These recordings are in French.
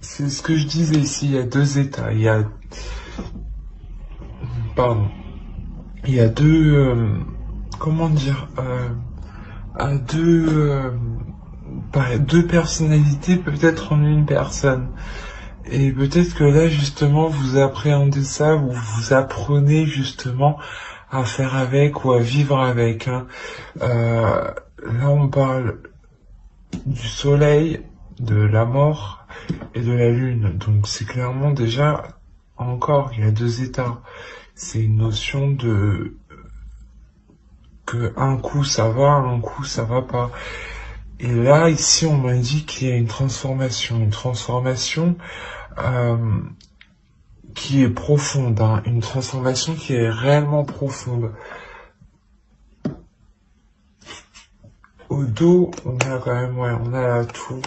C'est ce que je disais ici, il y a deux états. Pardon, il y a deux, comment dire, deux personnalités peut-être en une personne. Et peut-être que là, justement, vous appréhendez ça, ou vous apprenez justement à faire avec ou à vivre avec. Hein. Là, on parle du soleil, de la mort et de la lune. Donc c'est clairement déjà, encore, il y a deux états. C'est une notion de que un coup ça va, un coup ça va pas. Et là, ici, on m'a dit qu'il y a une transformation euh, qui est profonde, hein, une transformation qui est réellement profonde. Au dos, on a quand même, ouais, on a la tour.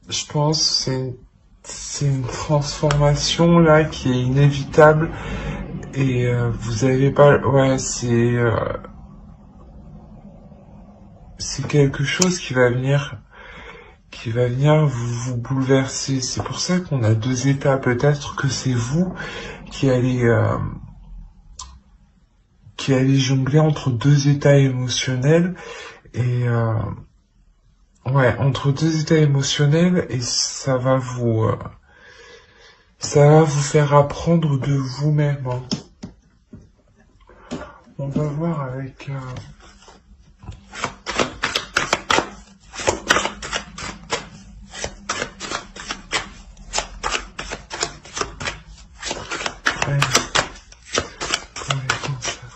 Je pense que c'est une transformation là qui est inévitable et vous avez pas, ouais, c'est quelque chose qui va venir vous bouleverser. C'est pour ça qu'on a deux états. Peut-être que c'est vous qui allez jongler entre deux états émotionnels et ouais, entre deux états émotionnels et ça va vous faire apprendre de vous-même. Hein. On va voir avec ouais, pour les cancers.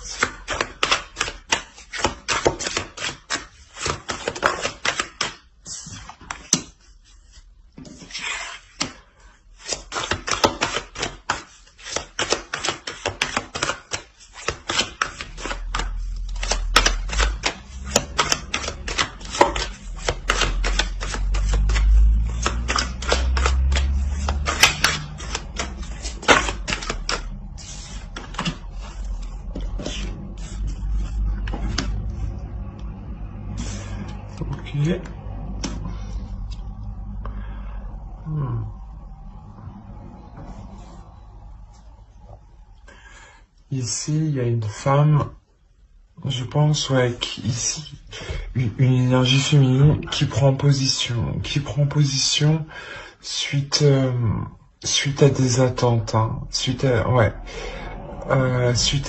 Ok. Ici, il y a une femme, je pense, ouais, ici, une énergie féminine qui prend position suite, suite à des attentes, hein, suite à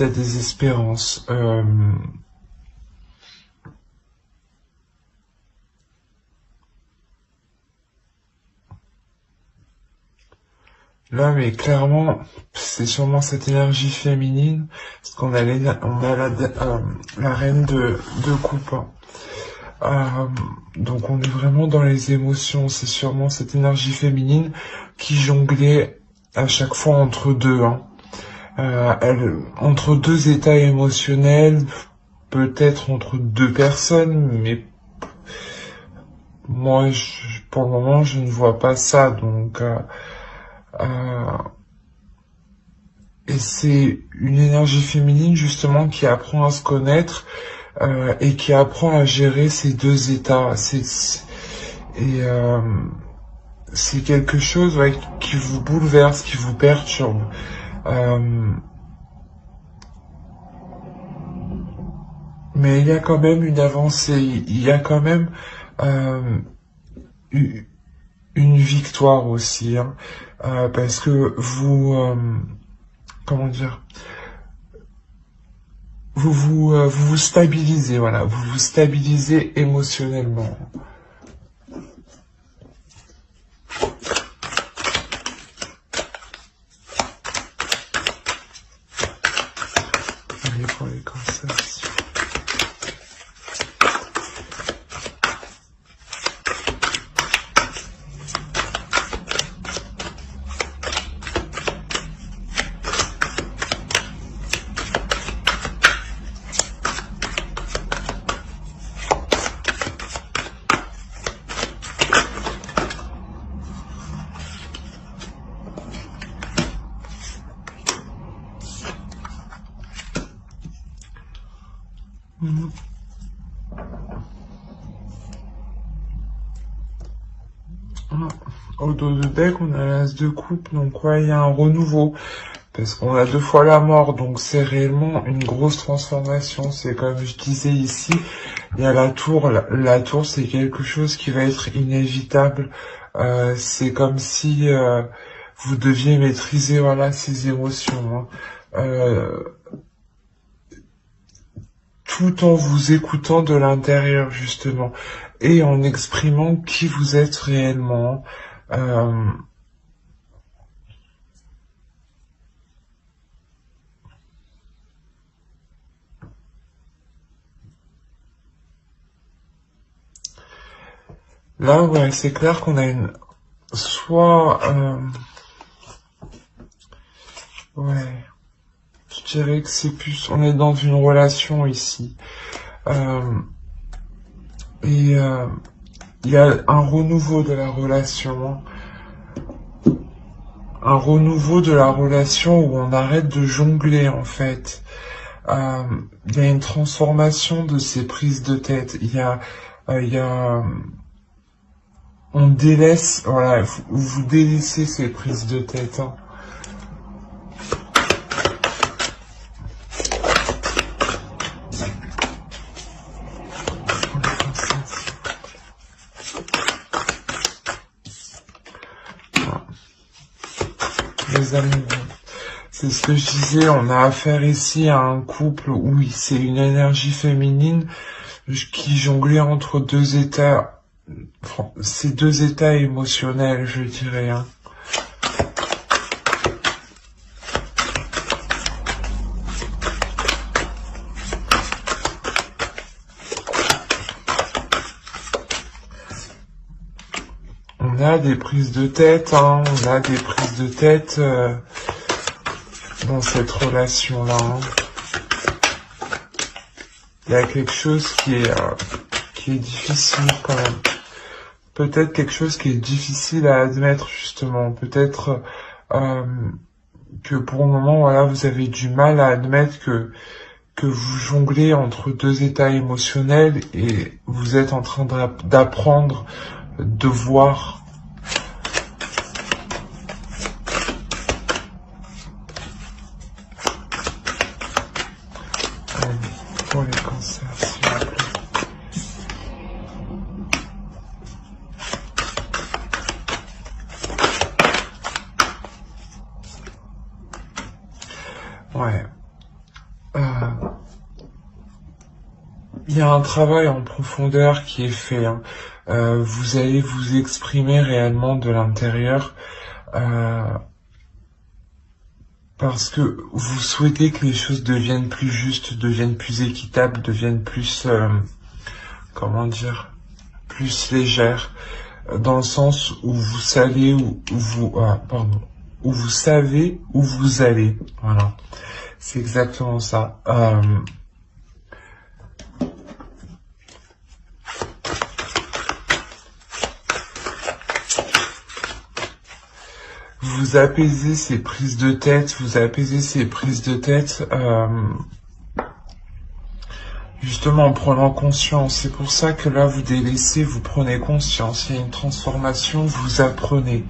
des espérances. Là, mais clairement, c'est sûrement cette énergie féminine, parce qu'on a, on a la reine de coupe. Hein. Donc on est vraiment dans les émotions, c'est sûrement cette énergie féminine qui jonglait à chaque fois entre deux. Hein. Entre deux états émotionnels, peut-être entre deux personnes, mais moi, pour le moment, je ne vois pas ça. Donc, et c'est une énergie féminine justement qui apprend à se connaître et qui apprend à gérer ces deux états. C'est quelque chose ouais, qui vous bouleverse, qui vous perturbe. Mais il y a quand même une avancée, il y a quand même une victoire aussi, hein, parce que comment dire, vous vous stabilisez, voilà, vous vous stabilisez émotionnellement. Allez pour les cancers. Au dos de deck, on a l'as de coupe, donc ouais, il y a un renouveau. Parce qu'on a 2 fois la mort, donc c'est réellement une grosse transformation. C'est comme je disais ici, il y a la tour. La tour, c'est quelque chose qui va être inévitable. C'est comme si vous deviez maîtriser, voilà, ces émotions, hein. Tout en vous écoutant de l'intérieur, justement, et en exprimant qui vous êtes réellement. Là, ouais, c'est clair qu'on a une... Soit... ouais, je dirais que c'est plus... On est dans une relation ici. Et il y a un renouveau de la relation. Un renouveau de la relation où on arrête de jongler, en fait. Il y a une transformation de ces prises de tête. Il y a on délaisse, voilà, vous délaissez ces prises de tête, hein. Les amis, c'est ce que je disais, on a affaire ici à un couple où c'est une énergie féminine qui jonglait entre 2 états, ces 2 états émotionnels, je dirais, hein. On a des prises de tête, hein, on a des prises de tête dans cette relation-là, hein. Il y a quelque chose qui est difficile quand même. Peut-être quelque chose qui est difficile à admettre, justement. Peut-être que pour le moment, voilà, vous avez du mal à admettre que vous jonglez entre 2 états émotionnels et vous êtes en train d'apprendre, de voir. Pour les cancers, s'il vous plaît. Ouais. Il y a un travail en profondeur qui est fait, hein. Vous allez vous exprimer réellement de l'intérieur parce que vous souhaitez que les choses deviennent plus justes, deviennent plus équitables, deviennent plus, comment dire, plus légères, dans le sens où vous savez où vous savez où vous allez. Voilà, c'est exactement ça. Vous apaisez ces prises de tête, justement en prenant conscience. C'est pour ça que là vous délaissez, vous prenez conscience. Il y a une transformation, vous apprenez.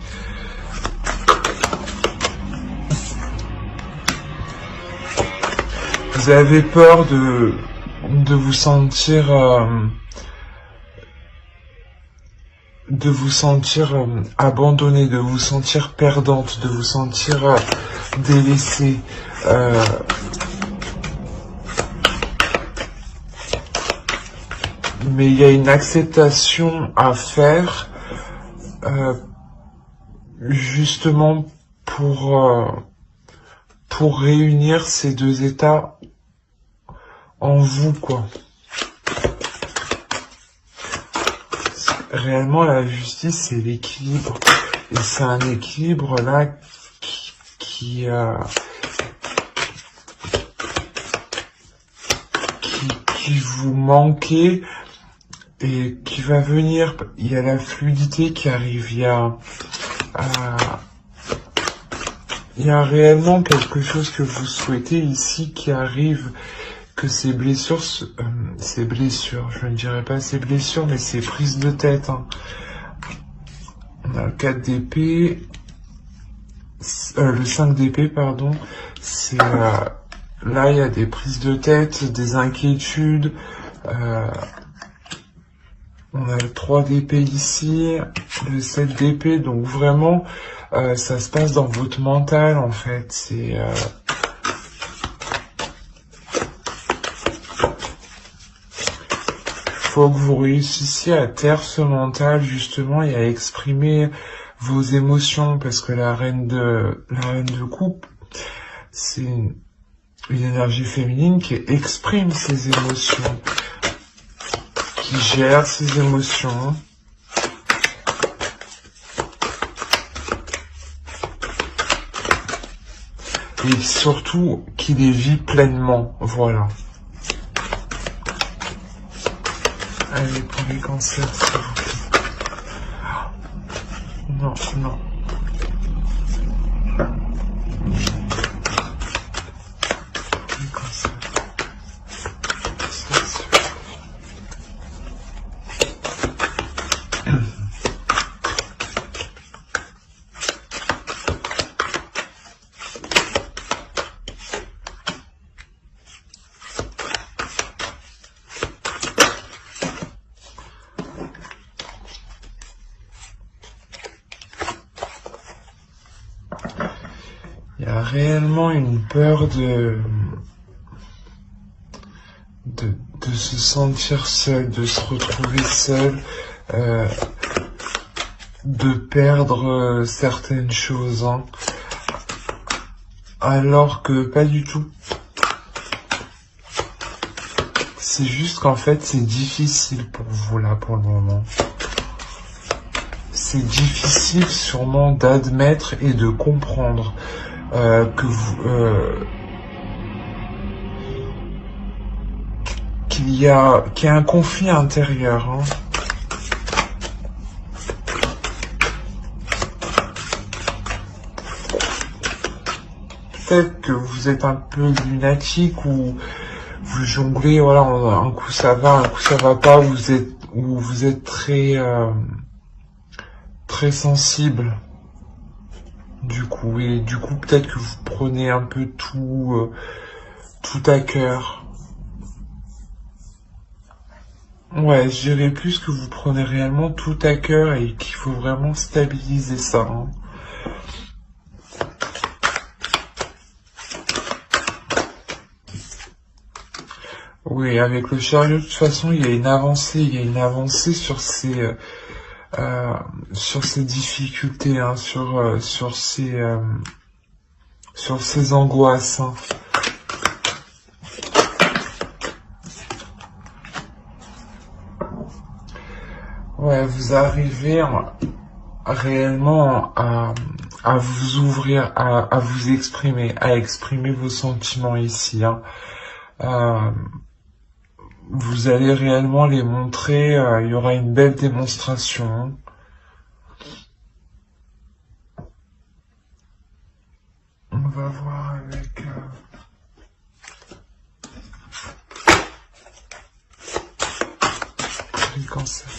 Vous avez peur de vous sentir abandonnée, de vous sentir perdante, de vous sentir délaissée. Mais il y a une acceptation à faire, justement pour réunir ces 2 états en vous, quoi. Réellement, la justice, c'est l'équilibre. Et c'est un équilibre, là, qui vous manquait et qui va venir. Il y a la fluidité qui arrive, il y a réellement quelque chose que vous souhaitez ici qui arrive, que ces blessures, je ne dirais pas ces blessures, mais ces prises de tête, hein, On a le 4 d'épée, le 5 d'épée, pardon. C'est là, il y a des prises de tête, des inquiétudes. On a le 3 d'épée ici, le 7 d'épée. Donc vraiment, ça se passe dans votre mental, en fait. C'est... faut que vous réussissiez à taire ce mental, justement, et à exprimer vos émotions, parce que la reine de coupe, c'est une énergie féminine qui exprime ses émotions, qui gère ses émotions. Et surtout, qui les vit pleinement, voilà. Allez, pour les cancers, s'il vous plaît. Non, non. Les cancers. Il y a réellement une peur de se sentir seul, de se retrouver seul, de perdre certaines choses, hein. Alors que pas du tout. C'est juste qu'en fait c'est difficile pour vous là pour le moment. C'est difficile sûrement d'admettre et de comprendre que vous qu'il y a un conflit intérieur, hein. Peut-être que vous êtes un peu lunatique ou vous jonglez, voilà, un coup ça va, un coup ça va pas, vous êtes très très sensible. Du coup, peut-être que vous prenez un peu tout à cœur. Ouais, je dirais plus que vous prenez réellement tout à cœur et qu'il faut vraiment stabiliser ça, hein. Oui, avec le chariot, de toute façon, il y a une avancée sur ces difficultés, hein, sur ces angoisses, hein. Ouais, vous arrivez réellement à vous ouvrir, à vous exprimer, à exprimer vos sentiments ici, hein. Vous allez réellement les montrer, il y aura une belle démonstration. On va voir avec... les cancers.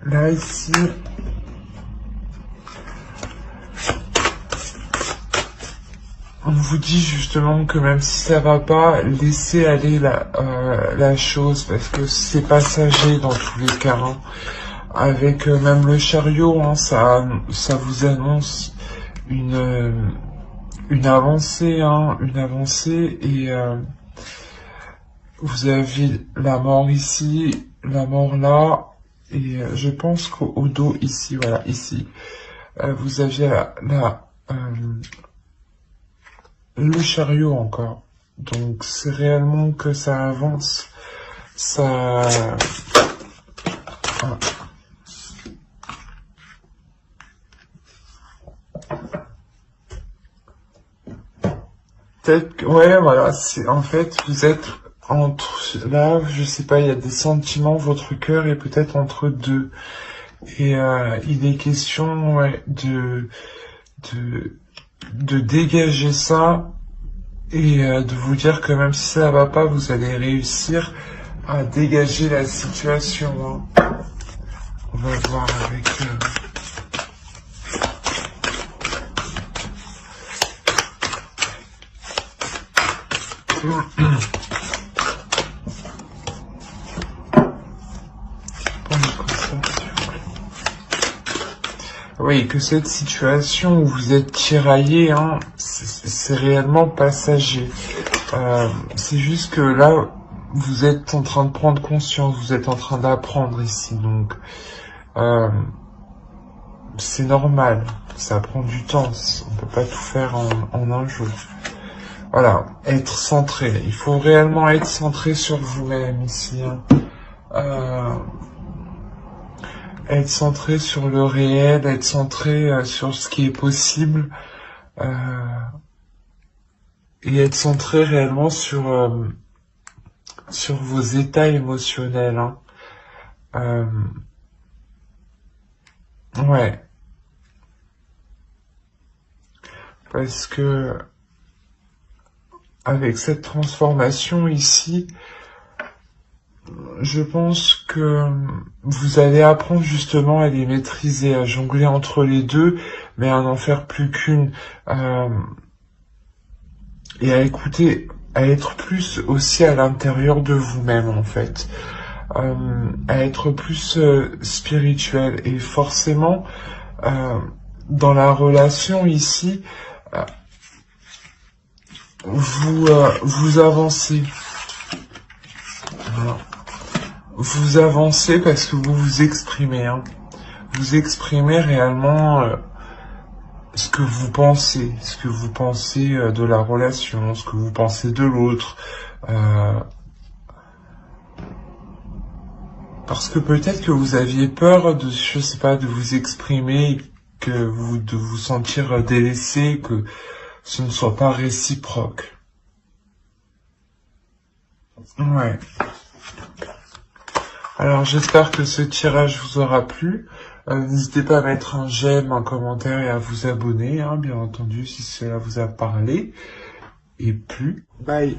Là, ici, on vous dit justement que même si ça va pas, laissez aller la chose, parce que c'est passager dans tous les cas, hein. Avec même le chariot, hein, ça vous annonce une avancée, hein, et vous avez la mort ici, la mort là, et je pense qu'au dos ici, voilà, ici, vous aviez le chariot encore. Donc c'est réellement que ça avance, ça... Ah. Peut-être que, ouais, voilà, c'est en fait vous êtes là, je sais pas, il y a des sentiments, votre cœur est peut-être entre deux. Et il est question, ouais, de dégager ça et de vous dire que même si ça va pas, vous allez réussir à dégager la situation, hein. On va voir avec... Oui, que cette situation où vous êtes tiraillé, hein, c'est réellement passager. C'est juste que là, vous êtes en train de prendre conscience, vous êtes en train d'apprendre ici, donc c'est normal, ça prend du temps, on peut pas tout faire en un jour. Voilà, être centré, il faut réellement être centré sur vous-même ici, hein. Être centré sur le réel, être centré sur ce qui est possible, et être centré réellement sur vos états émotionnels, hein. Ouais, parce que avec cette transformation ici, je pense que vous allez apprendre justement à les maîtriser, à jongler entre les deux, mais à n'en faire plus qu'une, et à écouter, à être plus aussi à l'intérieur de vous-même en fait, à être plus spirituel, et forcément dans la relation ici, vous avancez. Voilà. Vous avancez parce que vous vous exprimez, hein. Vous exprimez réellement ce que vous pensez de la relation, ce que vous pensez de l'autre. Parce que peut-être que vous aviez peur de, je sais pas, de vous exprimer, de vous sentir délaissé, que ce ne soit pas réciproque. Ouais. Alors j'espère que ce tirage vous aura plu. N'hésitez pas à mettre un j'aime, un commentaire et à vous abonner, hein, bien entendu, si cela vous a parlé et plu. Bye.